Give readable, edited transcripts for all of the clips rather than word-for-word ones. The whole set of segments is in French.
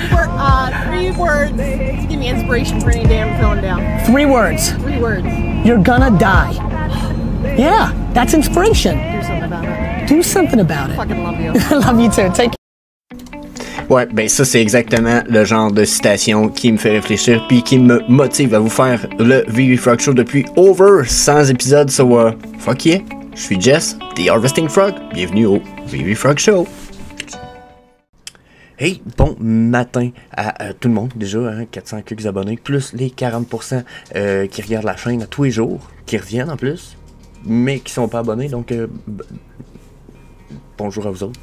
Three words. Give me inspiration for any day I'm feeling down. 3 words. 3 words. You're gonna die. Yeah, that's inspiration. Do something about it. Do something about it. Fucking love you. Love you too. Take care. Ouais, ben ça c'est exactement le genre de citation qui me fait réfléchir puis qui me motive à vous faire le VV Frog Show depuis over 100 épisodes. So, fuck yeah, je suis Jess, The Harvesting Frog. Bienvenue au VV Frog Show. Hey, bon matin à tout le monde, déjà, hein, 400 quelques abonnés, plus les 40% qui regardent la chaîne à tous les jours, qui reviennent en plus, mais qui sont pas abonnés, donc bonjour à vous autres,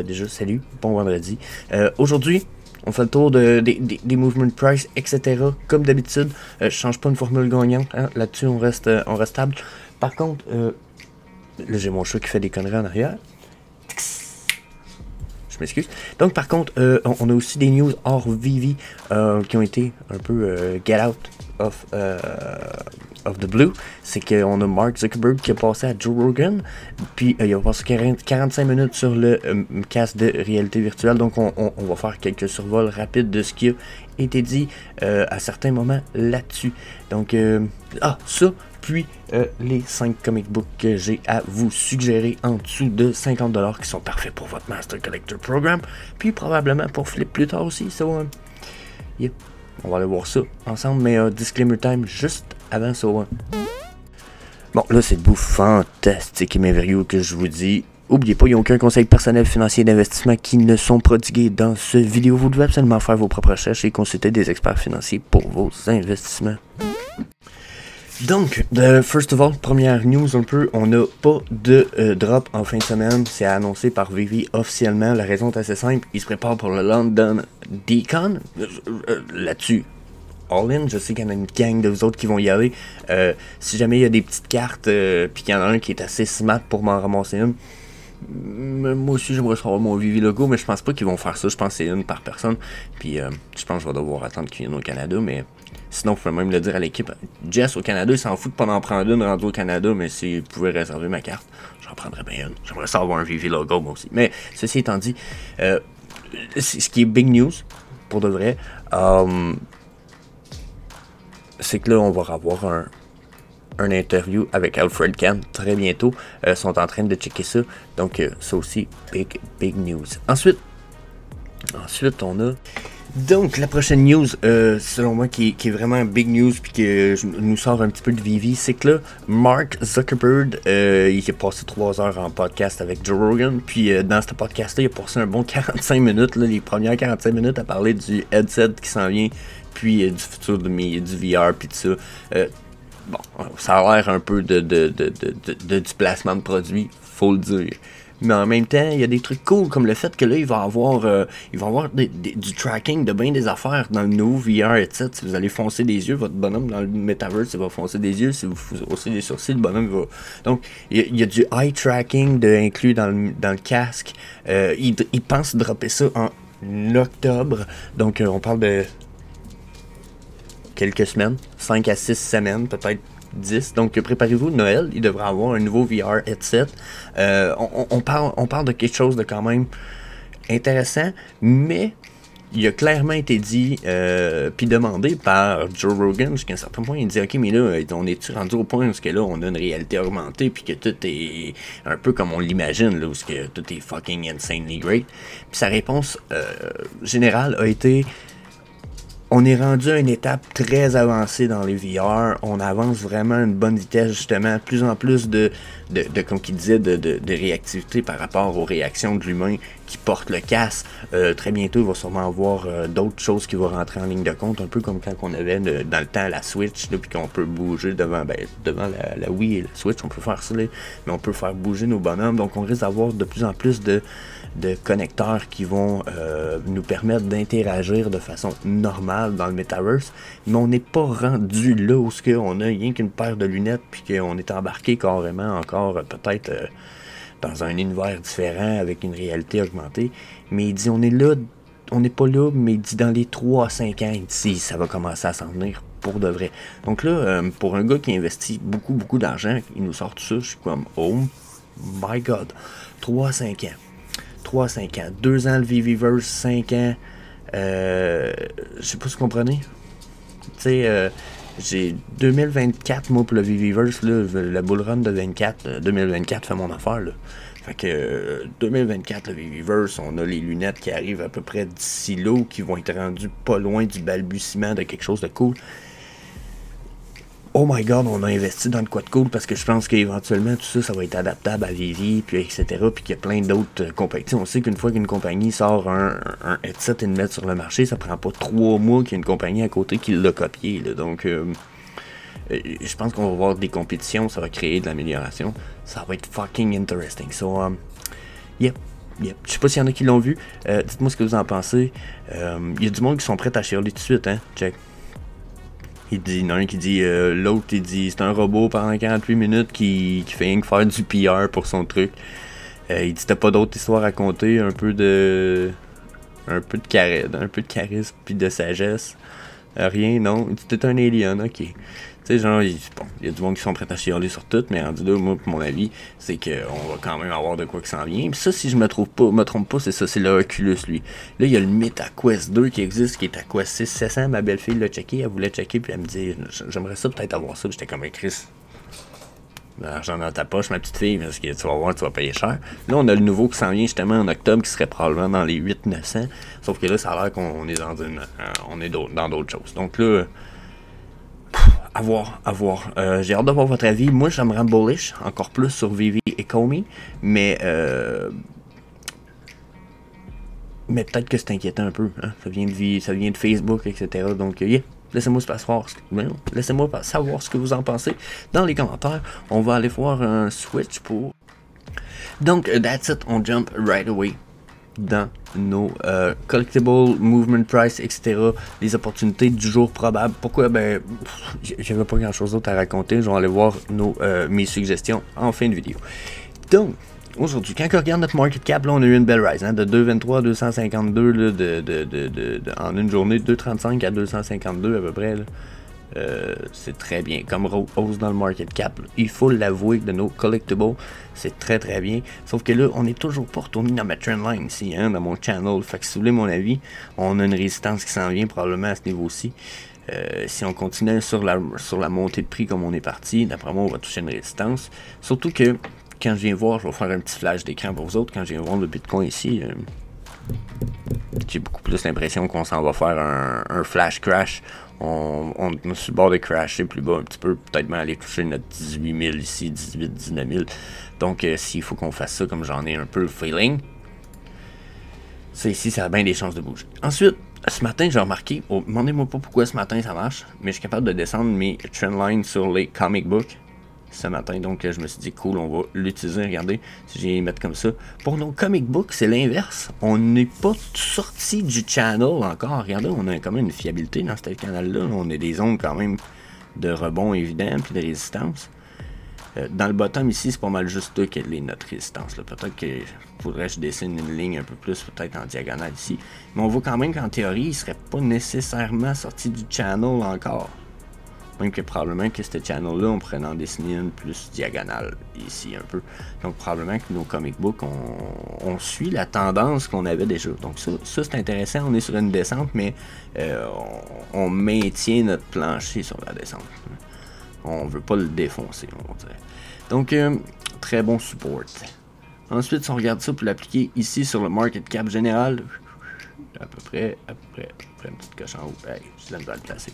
déjà, salut, bon vendredi. Aujourd'hui, on fait le tour des movement price, etc. Comme d'habitude, je change pas une formule gagnante, hein, là-dessus on reste stable. Par contre, là j'ai mon chat qui fait des conneries en arrière. M'excuse. Donc par contre, on a aussi des news hors VV qui ont été un peu get out of the blue. C'est qu'on a Mark Zuckerberg qui a passé à Joe Rogan, puis il a passé 45 minutes sur le casque de réalité virtuelle. Donc on va faire quelques survols rapides de ce qui a été dit à certains moments là-dessus. Donc ça. Puis les 5 comic books que j'ai à vous suggérer en dessous de 50$ qui sont parfaits pour votre Master Collector Program. Puis probablement pour Flip plus tard aussi. So, yeah. On va aller voir ça ensemble. Mais disclaimer time juste avant ça. Bon, là c'est le bout fantastique et merveilleux que je vous dis. N'oubliez pas, il n'y a aucun conseil personnel financier d'investissement qui ne sont prodigués dans ce vidéo. Vous devez absolument faire vos propres recherches et consulter des experts financiers pour vos investissements. Donc, first of all, première news un peu, on n'a pas de drop en fin de semaine, c'est annoncé par VV officiellement, la raison est assez simple, il se prépare pour le London Decon, là-dessus, all in, je sais qu'il y en a une gang de vous autres qui vont y aller, si jamais il y a des petites cartes, puis qu'il y en a un qui est assez smart pour m'en ramasser une, moi aussi j'aimerais savoir mon VV logo, mais je pense pas qu'ils vont faire ça, je pense que c'est une par personne, puis je pense que je vais devoir attendre qu'ils viennent au Canada, mais... Sinon, vous pouvez même le dire à l'équipe. Jess, au Canada, il s'en fout de pas en prendre une rendue au Canada, mais s'il pouvait réserver ma carte, j'en prendrais bien une. J'aimerais ça avoir un VV logo, moi aussi. Mais, ceci étant dit, ce qui est big news, pour de vrai, c'est que là, on va avoir un interview avec Alfred Can très bientôt. Ils sont en train de checker ça. Donc, ça aussi, big news. Ensuite, on a... Donc, la prochaine news, selon moi, qui est vraiment big news, puis qui nous sort un petit peu de VV, c'est que là, Mark Zuckerberg, il a passé 3 heures en podcast avec Joe Rogan, puis dans ce podcast-là, il a passé un bon 45 minutes, là, les premières 45 minutes à parler du headset qui s'en vient, puis du futur du VR, puis tout ça. Bon, ça a l'air un peu du placement de produit, faut le dire. Mais en même temps, il y a des trucs cool comme le fait que là, il va avoir du tracking de bien des affaires dans le nouveau VR headset. Si vous allez foncer des yeux, votre bonhomme dans le Metaverse, il va foncer des yeux. Si vous haussez les sourcils, le bonhomme va... Donc, il y a du eye tracking inclus dans le casque. Il pense dropper ça en octobre. Donc, on parle de quelques semaines, 5 à 6 semaines, peut-être 10. Donc préparez-vous, Noël, il devrait avoir un nouveau VR headset. On parle de quelque chose de quand même intéressant, mais il a clairement été dit puis demandé par Joe Rogan jusqu'à un certain point. Il dit ok, mais là, on est-tu rendu au point où que là on a une réalité augmentée puis que tout est un peu comme on l'imagine, là, où que tout est fucking insanely great. Puis sa réponse générale a été: on est rendu à une étape très avancée dans les VR. On avance vraiment à une bonne vitesse, justement. Plus en plus de comme il disait, de réactivité par rapport aux réactions de l'humain qui porte le casque. Très bientôt, il va sûrement avoir d'autres choses qui vont rentrer en ligne de compte. Un peu comme quand on avait dans le temps la Switch, puis qu'on peut bouger devant la Wii et la Switch. On peut faire ça, là, mais on peut faire bouger nos bonhommes. Donc, on risque d'avoir de plus en plus de connecteurs qui vont nous permettre d'interagir de façon normale dans le Metaverse, mais on n'est pas rendu là où on a rien qu'une paire de lunettes puis qu'on est embarqué carrément encore peut-être dans un univers différent avec une réalité augmentée. Mais il dit on n'est pas là, mais il dit dans les 3 à 5 ans, ici, ça va commencer à s'en venir pour de vrai. Donc là, pour un gars qui investit beaucoup d'argent, il nous sort tout ça, je suis comme oh my god, 3 à 5 ans. 3 à 5 ans. 2 ans le VVverse, 5 ans Je sais pas si vous comprenez. Tu sais, j'ai 2024, moi, pour le VVverse, là, la bull run de 2024 fait mon affaire, là. Fait que 2024, le VVverse, on a les lunettes qui arrivent à peu près d'ici là, qui vont être rendues pas loin du balbutiement de quelque chose de cool. Oh my god, on a investi dans le quoi de cool parce que je pense qu'éventuellement tout ça, ça va être adaptable à Vivi, puis etc. Puis qu'il y a plein d'autres compagnies. On sait qu'une fois qu'une compagnie sort un headset et le met sur le marché, ça prend pas 3 mois qu'il y a une compagnie à côté qui l'a copié. Là. Donc, je pense qu'on va voir des compétitions, ça va créer de l'amélioration. Ça va être fucking interesting. So, yep. Je sais pas s'il y en a qui l'ont vu. Dites-moi ce que vous en pensez. Il y a du monde qui sont prêts à chialer tout de suite, hein. Check. Il y en a un qui dit, l'autre il dit c'est un robot pendant 48 minutes qui fait rien que faire du PR pour son truc. Il dit t'as pas d'autre histoire à raconter, un peu de charisme puis de sagesse. Rien, non. Il dit t'es un alien, ok. Tu sais, genre, il y a du monde qui sont prêts à chialer sur tout, mais en dit là, moi, pour mon avis, c'est qu'on va quand même avoir de quoi qui s'en vient. Puis ça, si je me trompe pas, c'est ça, c'est le Oculus, lui. Là, il y a le MetaQuest 2 qui existe, qui est à quoi 600. Ma belle-fille l'a checké, elle voulait checker, puis elle me dit, j'aimerais ça peut-être avoir ça. Puis j'étais comme, Chris, l'argent dans ta poche, ma petite fille, parce que tu vas voir, tu vas payer cher. Là, on a le nouveau qui s'en vient justement en octobre, qui serait probablement dans les 800-900. Sauf que là, ça a l'air qu'on est dans d'autres choses. Donc là, à voir. J'ai hâte de voir votre avis. Moi, j'aimerais bullish encore plus sur Vivi et Comey, mais peut-être que c'est inquiétant un peu. Hein? Ça vient de Facebook, etc. Donc, yeah. Laissez-moi savoir ce que vous en pensez dans les commentaires. On va aller voir un switch pour... Donc, that's it. On jump right away dans nos collectible, movement price, etc. Les opportunités du jour probable. Pourquoi? Ben, j'avais pas grand chose d'autre à raconter. Je vais aller voir mes suggestions en fin de vidéo. Donc, aujourd'hui, quand on regarde notre market cap, là, on a eu une belle rise, hein, de 2,23 à 252 là, en une journée, 2,35 à 252 à peu près. Là. C'est très bien. Comme hausse dans le market cap, là, il faut l'avouer que de nos collectibles, c'est très très bien. Sauf que là, on n'est toujours pas retourné dans ma trendline ici, hein, dans mon channel. Fait que si vous voulez mon avis, on a une résistance qui s'en vient probablement à ce niveau-ci. Si on continue sur la montée de prix comme on est parti, d'après moi, on va toucher une résistance. Surtout que quand je viens voir, je vais faire un petit flash d'écran pour vous autres. Quand je viens voir le Bitcoin ici, j'ai beaucoup plus l'impression qu'on s'en va faire un flash crash. On est sur le bord de crasher plus bas un petit peu, peut-être même aller toucher notre 18 000 ici, 18-19 000. Donc, s'il faut qu'on fasse ça, comme j'en ai un peu le feeling, ça ici, ça a bien des chances de bouger. Ensuite, ce matin, j'ai remarqué, demandez-moi pas pourquoi ce matin ça marche, mais je suis capable de descendre mes trendlines sur les comic books ce matin, donc je me suis dit cool, on va l'utiliser. Regardez, si je viens les mettre comme ça. Pour nos comic books, c'est l'inverse. On n'est pas sorti du channel encore. Regardez, on a quand même une fiabilité dans ce canal-là. On a des zones quand même de rebond évident, puis de résistance. Dans le bottom ici, c'est pas mal juste là qu'il y a notre résistance. Peut-être qu'il faudrait que je dessine une ligne un peu plus, peut-être en diagonale ici. Mais on voit quand même qu'en théorie, il ne serait pas nécessairement sorti du channel encore. Même que probablement que ce channel-là, on pourrait en dessiner une plus diagonale ici un peu. Donc probablement que nos comic books, on suit la tendance qu'on avait déjà. Donc ça c'est intéressant, on est sur une descente, mais on maintient notre plancher sur la descente. On veut pas le défoncer, on va dire. Donc très bon support. Ensuite, si on regarde ça pour l'appliquer ici sur le market cap général, à peu près une petite coche en haut. Hey, je l'aime bien le placer.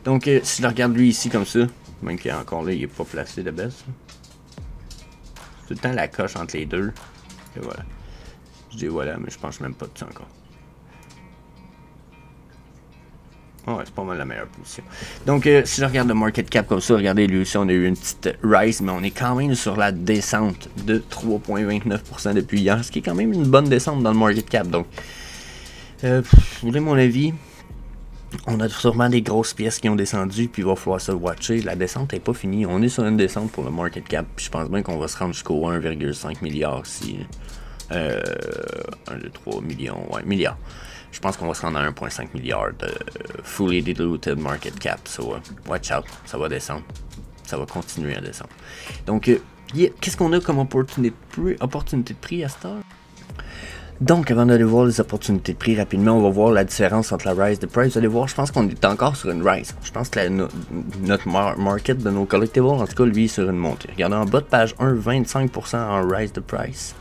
Donc, si je le regarde lui ici comme ça, même qu'il est encore là, il n'est pas placé de baisse. C'est tout le temps la coche entre les deux. Et voilà. Je dis voilà, mais je pense même pas de ça encore. Ouais, c'est pas mal la meilleure position. Donc, si je regarde le market cap comme ça, regardez, lui aussi, on a eu une petite rise, mais on est quand même sur la descente de 3,29% depuis hier, ce qui est quand même une bonne descente dans le market cap. Donc, vous voulez mon avis? On a sûrement des grosses pièces qui ont descendu, puis il va falloir se watcher. La descente n'est pas finie. On est sur une descente pour le market cap, puis je pense bien qu'on va se rendre jusqu'au 1,5 milliard ici. 1, 2, 3 millions, ouais, milliards. Je pense qu'on va se rendre à 1,5 milliard de fully diluted market cap. So, watch out, ça va descendre. Ça va continuer à descendre. Donc, qu'est-ce qu'on a comme opportunité de prix à cette heure? Donc, avant d'aller voir les opportunités de prix rapidement, on va voir la différence entre la rise et le price. Vous allez voir, je pense qu'on est encore sur une rise. Je pense que notre market de nos collectibles, en tout cas, lui, est sur une montée. Regardez en bas de page 1, 25% en rise de price.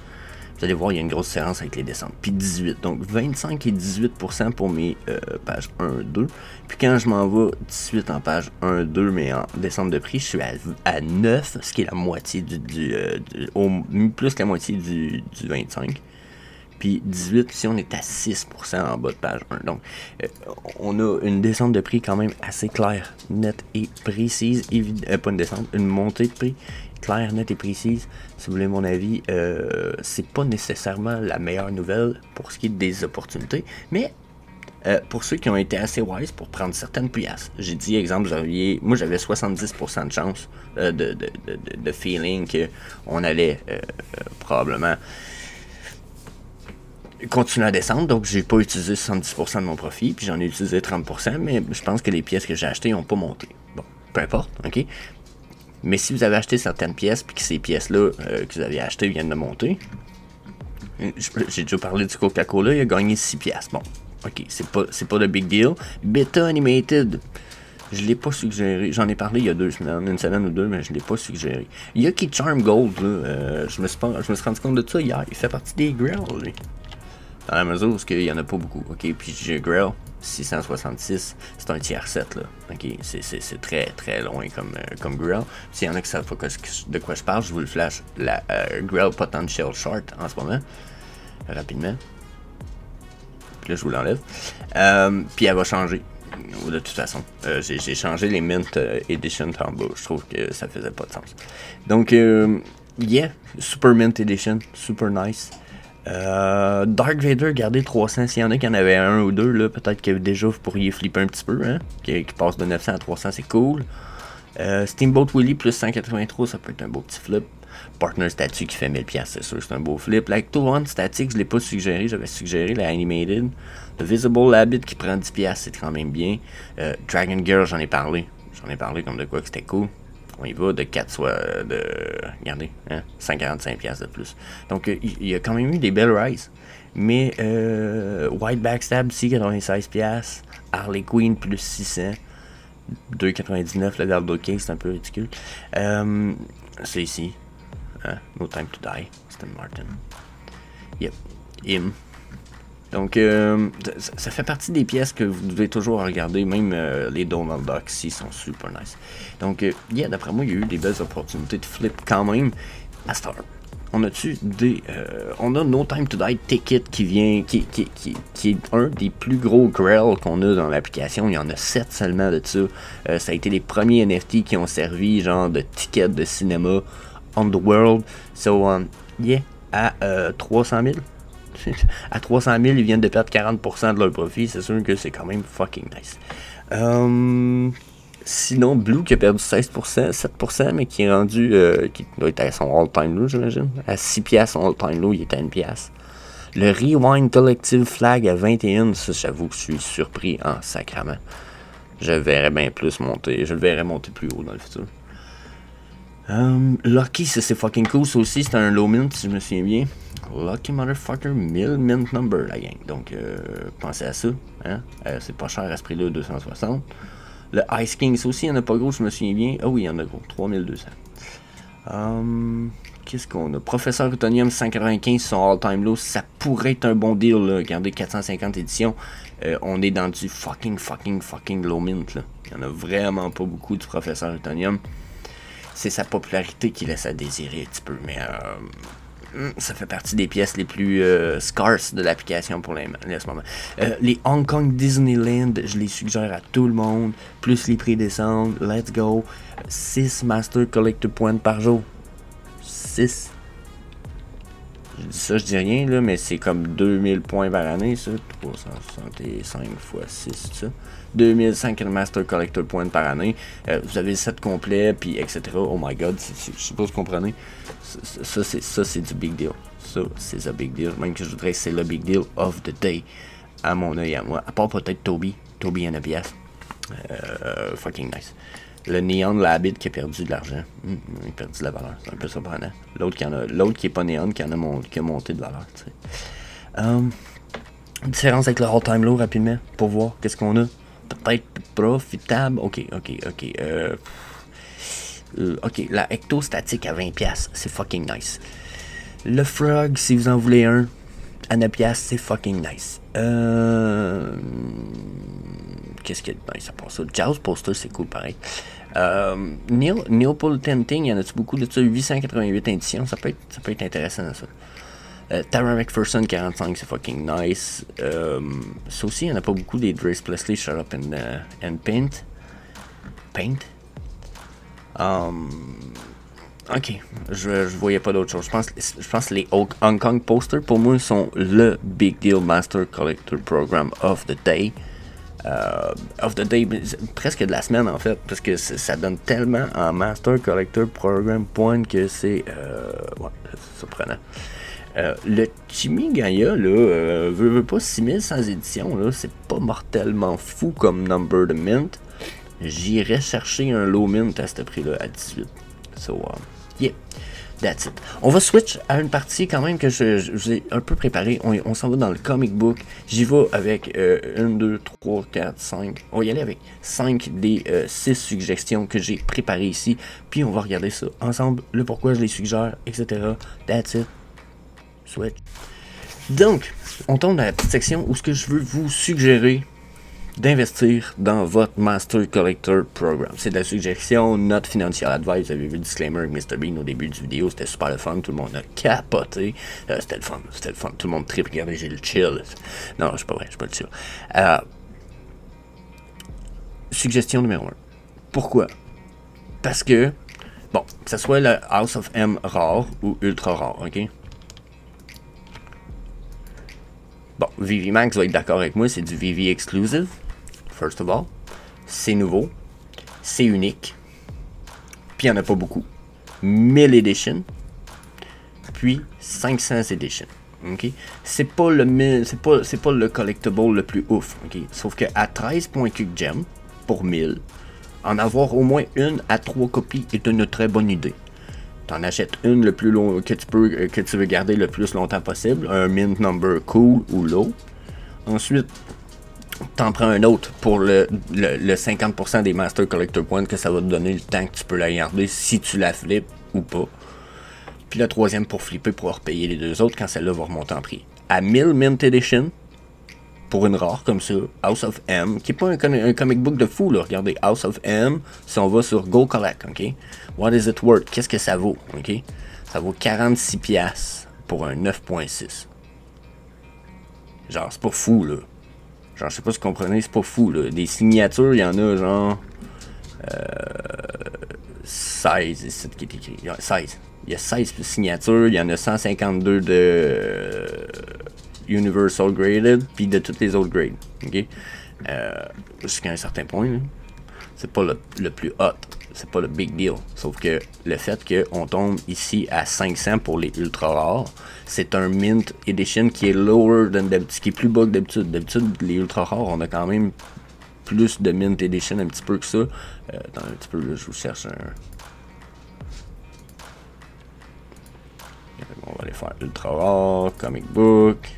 Vous allez voir, il y a une grosse différence avec les descentes. Puis 18. Donc 25 et 18% pour mes pages 1, 2. Puis quand je m'en vais 18 en page 1, 2, mais en descente de prix, je suis à 9, ce qui est la moitié plus que la moitié du 25. Puis 18, si on est à 6% en bas de page 1. Donc, on a une descente de prix quand même assez claire, nette et précise. Pas une descente, une montée de prix claire, nette et précise. Si vous voulez mon avis, c'est pas nécessairement la meilleure nouvelle pour ce qui est des opportunités, mais pour ceux qui ont été assez wise pour prendre certaines pièces. J'ai dit, exemple, moi j'avais 70% de chance de feeling qu'on allait probablement continuer à descendre, donc j'ai pas utilisé 70% de mon profit, puis j'en ai utilisé 30%, mais je pense que les pièces que j'ai achetées n'ont pas monté. Bon, peu importe, ok? Mais si vous avez acheté certaines pièces, puis que ces pièces-là que vous avez achetées viennent de monter, j'ai déjà parlé du Coca-Cola, il a gagné 6 pièces. Bon, ok, c'est pas de big deal. Beta Animated, je l'ai pas suggéré. J'en ai parlé il y a 2 semaines, une semaine ou 2, mais je l'ai pas suggéré. Yuki Charm Gold, là, je me suis rendu compte de ça hier. Il fait partie des Grail, lui. Dans la mesure où il y en a pas beaucoup. Ok, puis j'ai Grail 666, c'est un tiers 7 là. Ok, c'est très très loin comme Grail. S'il y en a qui savent pas de quoi je parle, je vous le flash. La Grail Potential Short en ce moment, rapidement. Puis là je vous l'enlève. Puis elle va changer. De toute façon, j'ai changé les Mint Edition en bas. Je trouve que ça faisait pas de sens. Donc, yeah, Super Mint Edition, super nice. Dark Vader, gardez 300. S'il y en a qui en avaient un ou deux, là, peut-être que déjà vous pourriez flipper un petit peu. Hein? Qui passe de 900 à 300, c'est cool. Steamboat Willie plus 183, ça peut être un beau petit flip. Partner Statue qui fait 1000$, c'est sûr, c'est un beau flip. Lacto One Static, je l'ai pas suggéré, j'avais suggéré la Animated. The Visible Habit qui prend 10$, c'est quand même bien. Dragon Girl, j'en ai parlé comme de quoi que c'était cool. On y va de 4 regardez, hein, 145$ de plus. Donc, il y a quand même eu des belles rises. Mais, White Backstab aussi, 96$. Harley Quinn, plus 600$. 2,99$, le Daldo Case, c'est un peu ridicule. C'est ici. Hein, No Time to Die, Aston Martin. Yep. Donc, ça fait partie des pièces que vous devez toujours regarder, même les Donald Ducks ici sont super nice. Donc, yeah, d'après moi, il y a eu des belles opportunités de flip quand même. À Star, on a No Time to Die Ticket qui est un des plus gros grails qu'on a dans l'application. Il y en a 7 seulement de ça. Ça a été les premiers NFT qui ont servi genre de ticket de cinéma on the world. So, yeah, à 300 000. À 300 000, ils viennent de perdre 40% de leur profit. C'est sûr que c'est quand même fucking nice. Sinon, Blue qui a perdu 16%, 7%, mais qui est rendu, qui doit être à son all-time low, j'imagine. À 6$, son all-time low, il est à 1$. Le Rewind Collective Flag à 21, ça, j'avoue que je suis surpris en sacrament. Je verrais bien plus monter. Je le verrais monter plus haut dans le futur. Lucky, ça c'est fucking cool. Ça aussi, c'est un low mint, si je me souviens bien. Lucky motherfucker, 1000 mint number, la gang. Donc, pensez à ça. Hein? C'est pas cher à ce prix-là, 260. Le Ice King, ça aussi, il n'y en a pas gros, je me souviens bien. Ah oui, il y en a gros, 3200. Qu'est-ce qu'on a? Professeur Utonium 195, son all-time low. Ça pourrait être un bon deal, là. Regardez, 450 éditions. On est dans du fucking low mint, là. Il n'y en a vraiment pas beaucoup du Professeur Utonium. C'est sa popularité qui laisse à désirer un petit peu, mais ça fait partie des pièces les plus scarce de l'application pour ce moment. Les Hong Kong Disneyland, je les suggère à tout le monde. Plus les prix descendent, let's go. 6 Master Collector Points par jour. 6. Je dis ça, je dis rien, là, mais c'est comme 2000 points par année, ça. 365 fois 6, ça. 2005 Master Collector Points par année. Vous avez le set complet, puis etc. Oh my god, je sais pas si vous comprenez. Ça, c'est du big deal. Ça, c'est un big deal. Même que je voudrais que c'est le big deal of the day. À mon œil, à moi. À part peut-être Toby and ABS. Fucking nice. Le Neon Labbit qui a perdu de l'argent. Il a perdu de la valeur. C'est un peu surprenant. L'autre qui est pas Neon, qui a monté de valeur. Différence avec le all-time low rapidement pour voir qu'est-ce qu'on a. Peut-être profitable. Ok. Ok, la ectostatique à 20$, c'est fucking nice. Le frog, si vous en voulez un, à 9$, c'est fucking nice. Qu'est-ce qu'il y a de nice à part ça? Le Jaws Poster, c'est cool pareil. Neopolten Thing, il y en a-tu beaucoup de ça? 888 éditions, ça peut être intéressant ça. Tara McPherson 45, c'est fucking nice. Ça aussi, il n'y en a pas beaucoup des Drace Plessley Shut Up and Paint. Ok, je voyais pas d'autre chose. Je pense que les Hong Kong posters, pour moi, sont le Big Deal Master Collector Program of the Day. Presque de la semaine en fait, parce que ça donne tellement en Master Collector Program Point que c'est surprenant. Le Chimigaya, là, veut pas 6100 éditions, là, c'est pas mortellement fou comme number de mint. J'irais chercher un low mint à ce prix-là, à 18. So, yeah, that's it. On va switch à une partie quand même que je vous ai un peu préparé. On s'en va dans le comic book. J'y vais avec 1, 2, 3, 4, 5. On va y aller avec 5 des 6 suggestions que j'ai préparées ici. Puis on va regarder ça ensemble, le pourquoi je les suggère, etc. That's it. Switch. Donc, on tombe dans la petite section où ce que je veux vous suggérer d'investir dans votre Master Collector Program. C'est de la suggestion, not financial advice. Vous avez vu le disclaimer avec Mr. Bean au début du vidéo, c'était super le fun, tout le monde a capoté. C'était le fun, tout le monde trip, regardez, j'ai le chill. Non, c'est pas vrai, je suis pas le chill. Suggestion numéro 1. Pourquoi? Parce que, bon, que ce soit le House of M rare ou ultra rare, ok? Bon, VV Max va être d'accord avec moi, c'est du VV exclusive, first of all. C'est nouveau, c'est unique, puis il n'y en a pas beaucoup. 1000 editions, puis 500 editions. Okay? C'est pas le collectible le plus ouf. Okay? Sauf que à 13.4 gems pour 1000, en avoir au moins 1 à 3 copies est une très bonne idée. T'en achètes une le plus long que tu veux garder le plus longtemps possible, un mint number cool ou low. Ensuite, t'en prends un autre pour le 50% des Master Collector Points que ça va te donner le temps que tu peux la garder si tu la flippes ou pas. Puis le troisième pour flipper pour repayer les deux autres quand celle-là va remonter en prix. À 1000 Mint Edition, pour une rare comme ça, House of M, qui n'est pas un comic book de fou, là. Regardez, House of M, si on va sur Go Collect, ok? What is it worth? Qu'est-ce que ça vaut, ok? Ça vaut 46$ pour un 9.6. Genre, c'est pas fou, là. Genre, je sais pas si vous comprenez, c'est pas fou, là. Des signatures, il y en a, genre... 16, c'est ce qui est écrit. 16. Il y a 16 signatures, il y en a 152 de... Universal Graded, puis de toutes les autres grades, ok? Jusqu'à un certain point, c'est pas le plus hot, c'est pas le big deal, sauf que le fait qu'on tombe ici à 500 pour les ultra rares, c'est un mint edition qui est lower than d'habitude, qui est plus bas que d'habitude. D'habitude, les ultra rares, on a quand même plus de mint edition un petit peu que ça. Attends un petit peu, là, je vous cherche un... On va aller faire ultra rare, comic book.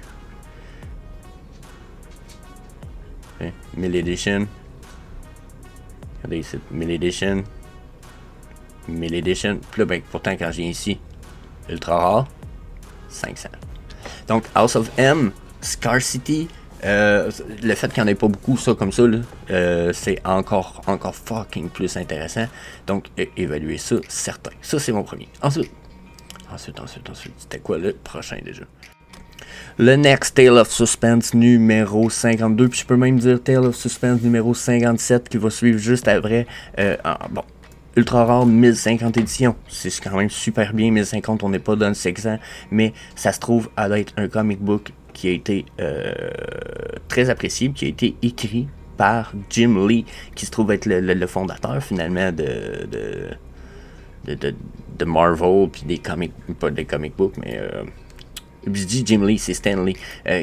1000 edition. Regardez ici, 1000 edition. 1000 edition. Puis là, ben, pourtant, quand je viens ici, ultra rare, 500. Donc, House of M, Scarcity, le fait qu'il n'y en ait pas beaucoup, ça, comme ça, c'est encore fucking plus intéressant. Donc, évaluer ça, certain. Ça, c'est mon premier. Ensuite, c'était quoi le prochain déjà? Le Next Tale of Suspense numéro 52, puis je peux même dire Tale of Suspense numéro 57 qui va suivre juste après. Bon, ultra rare, 1050 éditions. C'est quand même super bien, 1050, on n'est pas dans le 600, mais ça se trouve à être un comic book qui a été très apprécié, qui a été écrit par Jim Lee, qui se trouve être le fondateur finalement de Marvel, puis des comic, pas des comic books, mais je dis Jim Lee, c'est Stan Lee,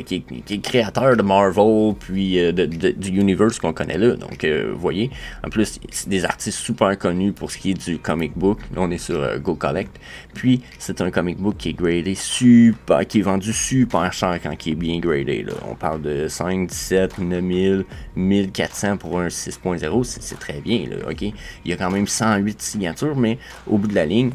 qui est créateur de Marvel, puis du universe qu'on connaît là. Donc, vous voyez, en plus, c'est des artistes super connus pour ce qui est du comic book. Là, on est sur Go Collect. Puis, c'est un comic book qui est gradé super, qui est vendu super cher quand il est bien gradé. Là. On parle de 5, 17, 9000, 1400 pour un 6.0. C'est très bien, là, ok? Il y a quand même 108 signatures, mais au bout de la ligne,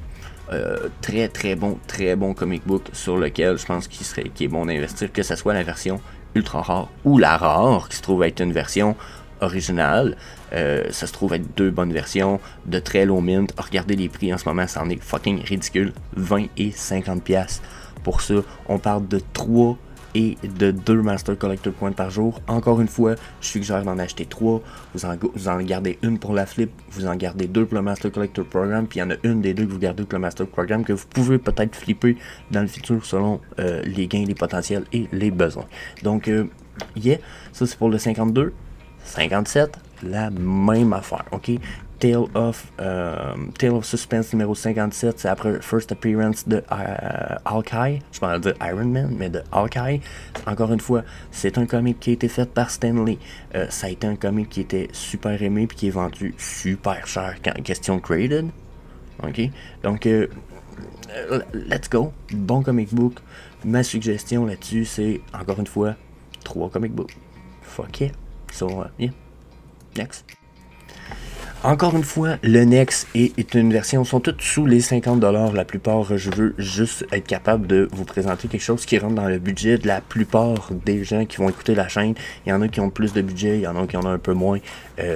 très bon comic book sur lequel je pense qu'il est bon d'investir, que ce soit la version ultra rare ou la rare qui se trouve être une version originale. Ça se trouve être deux bonnes versions de très low mint. Regardez les prix en ce moment, ça en est fucking ridicule, 20 et 50$. Pour ça, on parle de 3 et de 2 Master Collector Points par jour. Encore une fois, je suggère d'en acheter 3. Vous en gardez une pour la flip, vous en gardez 2 pour le Master Collector Program, puis il y en a une des deux que vous gardez pour le Master Program que vous pouvez peut-être flipper dans le futur selon les gains, les potentiels et les besoins. Donc, ça c'est pour le 52. 57, la même affaire, ok? Tale of Suspense numéro 57, c'est après First Appearance de Hawkeye, je vais dire Iron Man, mais de Hawkeye. Encore une fois, c'est un comic qui a été fait par Stan Lee. Ça a été un comic qui était super aimé puis qui est vendu super cher quand question graded. Ok? Donc, let's go. Bon comic book. Ma suggestion là-dessus, c'est encore une fois 3 comic books. Fuck yeah. So, yeah. Next. Encore une fois, le Next est une version, sont toutes sous les 50$. La plupart, je veux juste être capable de vous présenter quelque chose qui rentre dans le budget de la plupart des gens qui vont écouter la chaîne. Il y en a qui ont plus de budget, il y en a qui en ont un peu moins.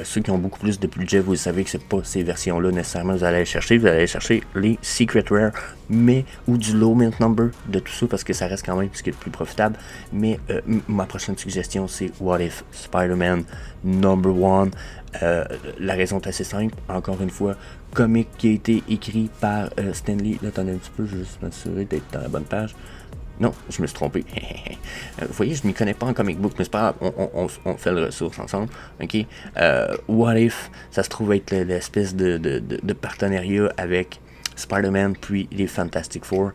Ceux qui ont beaucoup plus de budget, vous savez que c'est pas ces versions-là nécessairement vous allez aller chercher. Vous allez aller chercher les Secret Rare, mais ou du Low Mint Number de tout ça parce que ça reste quand même ce qui est le plus profitable. Mais ma prochaine suggestion, c'est What If Spider-Man #1. La raison est assez simple, encore une fois, comic qui a été écrit par Stan Lee. Là, attendez un petit peu, je vais juste m'assurer d'être dans la bonne page. Non, je me suis trompé. Vous voyez, je ne m'y connais pas en comic book, mais c'est pas grave, on fait le ressource ensemble. Ok. What If, ça se trouve être l'espèce de partenariat avec Spider-Man puis les Fantastic Four.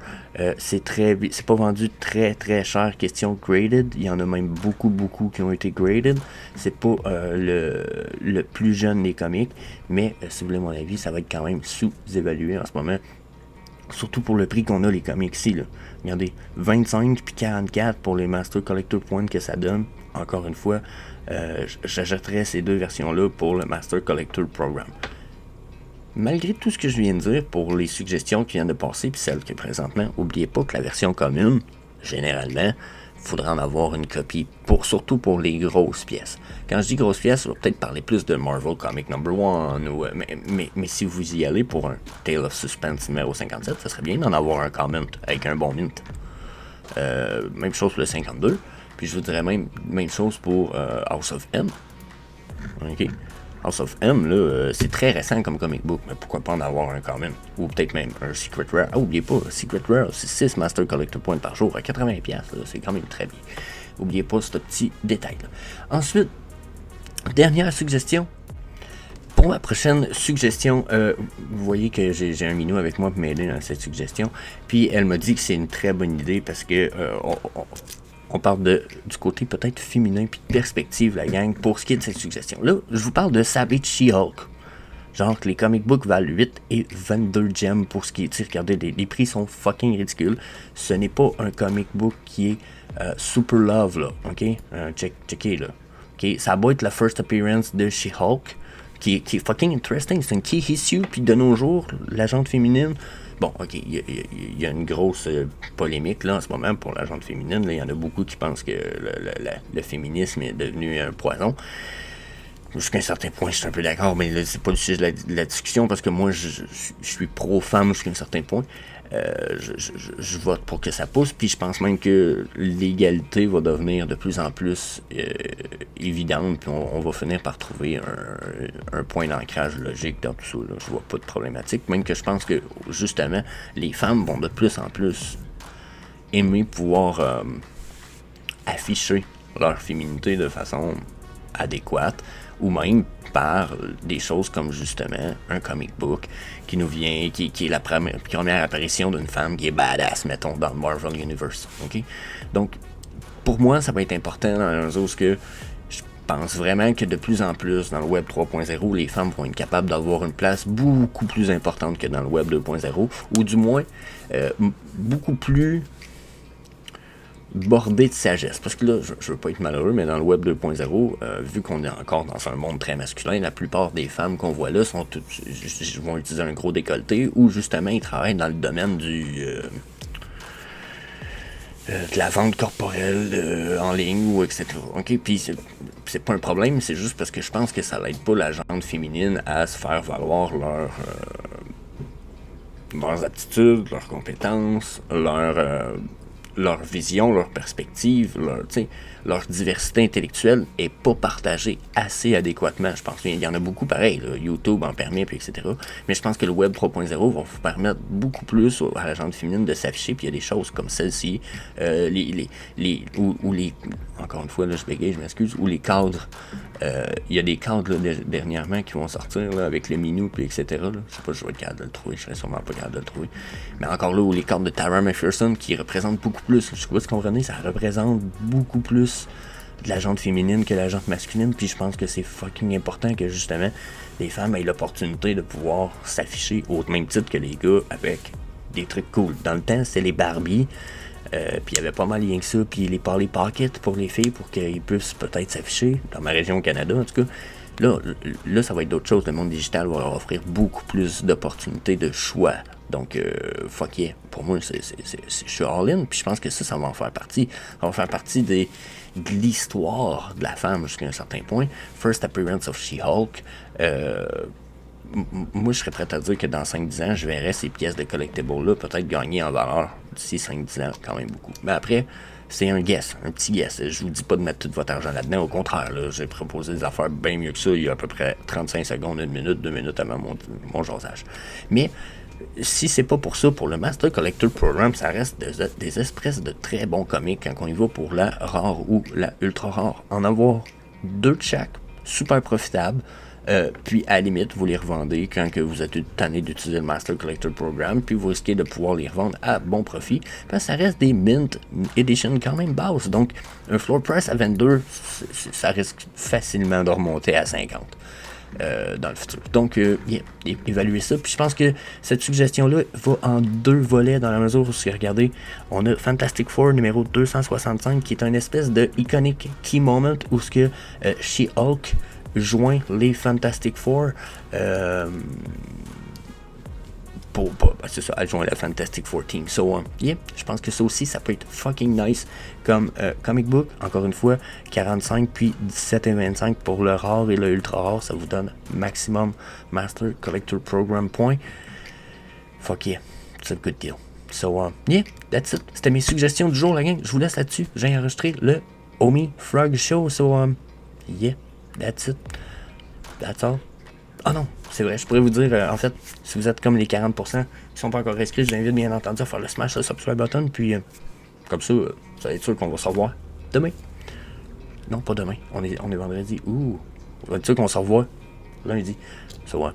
C'est pas vendu très cher, question graded. Il y en a même beaucoup qui ont été graded. C'est pas le plus jeune des comics, mais si vous voulez mon avis, ça va être quand même sous-évalué en ce moment. Surtout pour le prix qu'on a les comics ici, là. Regardez, 25 puis 44 pour les Master Collector Points que ça donne. Encore une fois, j'achèterais ces deux versions-là pour le Master Collector Program. Malgré tout ce que je viens de dire pour les suggestions qui viennent de passer puis celles que présentement, n'oubliez pas que la version commune, généralement, il faudra en avoir une copie, surtout pour les grosses pièces. Quand je dis grosses pièces, on va peut-être parler plus de Marvel Comic #1, mais si vous y allez pour un Tale of Suspense numéro 57, ça serait bien d'en avoir un comment avec un bon mint. Même chose pour le 52, puis je vous dirais même chose pour House of M. Ok. House of M, là, c'est très récent comme comic book, mais pourquoi pas en avoir un quand même? Ou peut-être même un Secret Rare. Ah, oubliez pas, Secret Rare, c'est 6 Master Collector Points par jour à 80$, c'est quand même très bien. Oubliez pas ce petit détail-là. Ensuite, dernière suggestion. Pour ma prochaine suggestion, vous voyez que j'ai un minou avec moi pour m'aider dans cette suggestion. Puis elle m'a dit que c'est une très bonne idée parce que on parle du côté peut-être féminin puis de perspective, la gang, pour ce qui est de cette suggestion. Là, je vous parle de Savage She-Hulk. Genre que les comic books valent 8 et 22 gemmes pour ce qui est... Regardez, les prix sont fucking ridicules. Ce n'est pas un comic book qui est super love, là, ok? Checkez, là. Ok, ça va être la first appearance de She-Hulk, qui est fucking interesting. C'est une key issue, puis de nos jours, l'agente féminine... Bon, ok, il y a une grosse polémique là en ce moment pour la gente féminine. Il y en a beaucoup qui pensent que le féminisme est devenu un poison. Jusqu'à un certain point, je suis un peu d'accord, mais c'est pas le sujet de la discussion parce que moi, je suis pro-femme jusqu'à un certain point. Je vote pour que ça pousse, puis je pense même que l'égalité va devenir de plus en plus évidente, puis on va finir par trouver un point d'ancrage logique dans tout ça. Là. Je vois pas de problématique, même que je pense que justement, les femmes vont de plus en plus aimer pouvoir afficher leur féminité de façon adéquate, ou même par des choses comme justement un comic book qui nous vient, qui est la première apparition d'une femme qui est badass, mettons, dans le Marvel Universe. Okay? Donc, pour moi, ça va être important dans la mesure où que je pense vraiment que de plus en plus dans le Web 3.0, les femmes vont être capables d'avoir une place beaucoup plus importante que dans le Web 2.0, ou du moins beaucoup plus bordé de sagesse. Parce que là, je veux pas être malheureux, mais dans le Web 2.0, vu qu'on est encore dans un monde très masculin, la plupart des femmes qu'on voit là vont utiliser un gros décolleté, ou justement ils travaillent dans le domaine de la vente corporelle en ligne, ou etc. Okay? Puis c'est pas un problème, c'est juste parce que je pense que ça l'aide pas la gente féminine à se faire valoir leurs aptitudes, leurs compétences, leur vision, leur perspective, leur diversité intellectuelle est pas partagée assez adéquatement. Je pense qu'il y en a beaucoup pareil, là, YouTube en permet, puis etc. Mais je pense que le Web 3.0 va vous permettre beaucoup plus à la gente féminine de s'afficher, puis il y a des choses comme celle-ci, encore une fois, là, je bégaye, je m'excuse, ou les cadres. Il y a des cadres là, dernièrement qui vont sortir là, avec le minou, puis etc. Là. Je sais pas si je vais être capable de le trouver, je serais sûrement pas capable de le trouver. Mais encore là, où les cadres de Tara McPherson qui représentent beaucoup plus, je sais pas si vous comprenez, ça représente beaucoup plus de la gente féminine que la gente masculine, puis je pense que c'est fucking important que justement les femmes aient l'opportunité de pouvoir s'afficher au même titre que les gars avec des trucs cool. Dans le temps, c'était les Barbie. Puis il y avait pas mal rien que ça, puis les Polly Pocket pour les filles, pour qu'ils puissent peut-être s'afficher, dans ma région au Canada en tout cas. Là, ça va être d'autres choses. Le monde digital va leur offrir beaucoup plus d'opportunités de choix. Donc, fuck yeah. Pour moi, je suis all-in, puis je pense que ça va en faire partie. Ça va faire partie de l'histoire de la femme jusqu'à un certain point. First Appearance of She-Hulk. Moi, je serais prêt à dire que dans 5-10 ans, je verrais ces pièces de collectibles-là peut-être gagner en valeur d'ici 5-10 ans, quand même beaucoup. Mais après, c'est un guess, un petit guess. Je vous dis pas de mettre tout votre argent là-dedans. Au contraire, là, j'ai proposé des affaires bien mieux que ça il y a à peu près 35 secondes, 1 minute, 2 minutes avant mon jasage. Mais si c'est pas pour ça, pour le Master Collector Program, ça reste des espèces de très bons comics quand on y va pour la rare ou la ultra rare. En avoir 2 de chaque, super profitable. Puis à la limite, vous les revendez quand que vous êtes tanné d'utiliser le Master Collector Program, puis vous risquez de pouvoir les revendre à bon profit, parce que ça reste des Mint Edition quand même basses. Donc, un floor price à 22, ça risque facilement de remonter à 50 dans le futur. Donc, évaluez ça. Puis je pense que cette suggestion-là va en 2 volets, dans la mesure où, si regardez, on a Fantastic Four numéro 265, qui est un espèce de iconic key moment où ce que She-Hulk joint les Fantastic Four c'est ça, elle joint la Fantastic Four team. So, je pense que ça aussi, ça peut être fucking nice comme comic book. Encore une fois, 45 puis 17,25 pour le rare et le ultra rare, ça vous donne maximum Master Collector Program point. Fuck yeah, c'est a good deal. So, that's it. C'était mes suggestions du jour, la gang. Je vous laisse là-dessus. J'ai enregistré le Omi Frog Show. So, that's it. That's all. Ah non, c'est vrai, je pourrais vous dire, en fait, si vous êtes comme les 40% qui sont pas encore inscrits, je vous invite bien entendu à faire le smash le subscribe button, puis comme ça, ça va être sûr qu'on va se revoir demain. Non, pas demain, on est vendredi. On va être sûr qu'on se revoit lundi. Ça va.